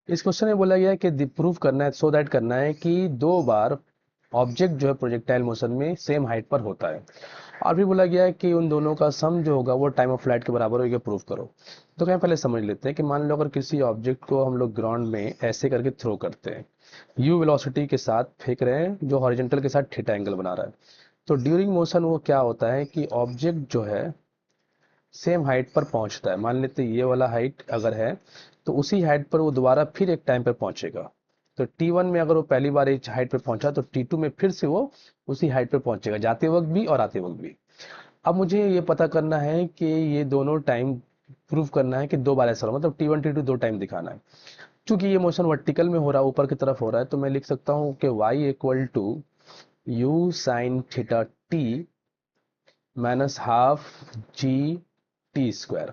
इस क्वेश्चन में बोला गया है कि प्रूव करना है, सो दैट करना है कि 2 बार ऑब्जेक्ट जो है प्रोजेक्टाइल मोशन में सेम हाइट पर होता है। और भी बोला गया है कि उन दोनों का सम जो होगा वो टाइम ऑफ फ्लाइट के बराबर होगा, प्रूव करो। तो क्या पहले समझ लेते हैं कि मान लो अगर किसी ऑब्जेक्ट को हम लोग ग्राउंड में ऐसे करके थ्रो करते हैं, यू वेलोसिटी के साथ फेंक रहे हैं जो हॉरिजॉन्टल के साथ थीटा एंगल बना रहा है। तो ड्यूरिंग मोशन वो क्या होता है कि ऑब्जेक्ट जो है सेम हाइट पर पहुंचता है। मान लेते हैं ये वाला हाइट अगर है तो उसी हाइट पर वो दोबारा फिर एक टाइम पर पहुंचेगा। तो T1 में अगर वो पहली बार इस हाइट पर पहुंचा तो T2 में फिर से वो उसी हाइट पर पहुंचेगा, जाते वक्त भी और आते वक्त भी। अब मुझे ये पता करना है कि ये दोनों टाइम प्रूव करना है कि 2 बार ऐसा हो, मतलब T1 T2 दो टाइम दिखाना है। चूंकि ये मोशन वर्टिकल में हो रहा है, ऊपर की तरफ हो रहा है, तो मैं लिख सकता हूँ कि y equal to u sine theta t minus half g t square.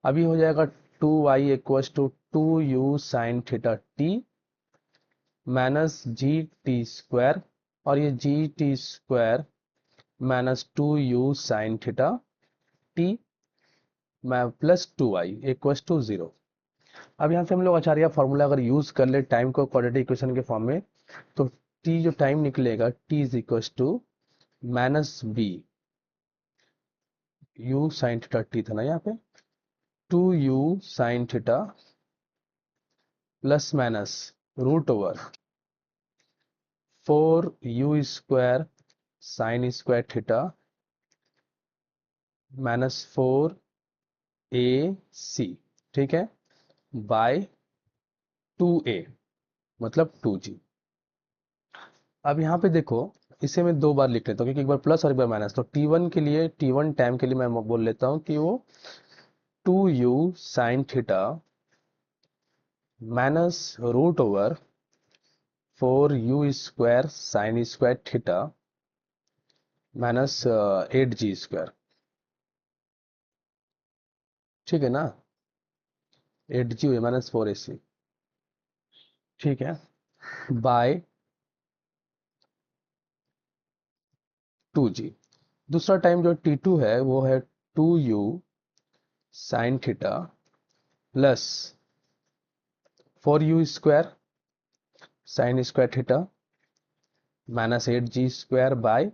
अभी हो जाएगा 2y equals to 2u sine theta t minus g t square, और ये g t square minus 2u sine theta t plus 2y equals to 0। अब यहाँ से हम लोग आचार्य फॉर्मूला अगर यूज कर ले टाइम को क्वाड्रेटिक इक्वेशन के फॉर्म में, तो t जो टाइम निकलेगा t is equals to minus b u sine theta t था ना यहाँ पे, 2u sine theta plus minus root over 4u square sine square theta minus 4ac, ठीक है, बाय 2a मतलब 2g। अब यहाँ पे देखो, इसे मैं 2 बार लिख लेता हूँ क्योंकि एक बार प्लस और एक बार माइनस। तो T1 के लिए, T1 टाइम के लिए मैं बोल लेता हूँ कि वो 2u sine theta minus root over 4u square sine square theta minus 8g square, ठीक है ना, 8g हुई माइनस 4ac, ठीक है, बाय 2g। दूसरा टाइम जो T2 है वो है 2u sine theta plus 4u square sine square theta minus 8g square by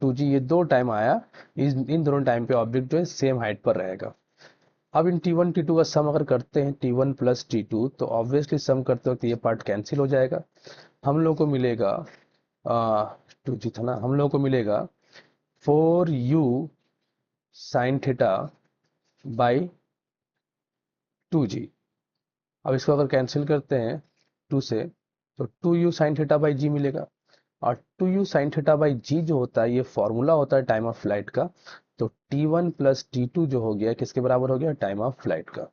2g। ये दो टाइम आया, इन दोनों टाइम पे ऑब्जेक्ट जो है सेम हाइट पर रहेगा। अब इन T1 T2 का सम अगर करते हैं T1 प्लस T2, तो ऑब्वियसली सम करते वक्त ये पार्ट कैंसिल हो जाएगा। हम लोग को मिलेगा 2g था ना, हम लोग को मिलेगा 4u sine theta by 2g। अब इसको अगर कैंसिल करते हैं 2 से, तो 2u साइन थीटा बाई जी मिलेगा। और 2u साइन थीटा बाई जी जो होता है ये फॉर्मूला होता है टाइम ऑफ फ्लाइट का। तो T1 प्लस T2 जो हो गया किसके बराबर हो गया, टाइम ऑफ फ्लाइट का।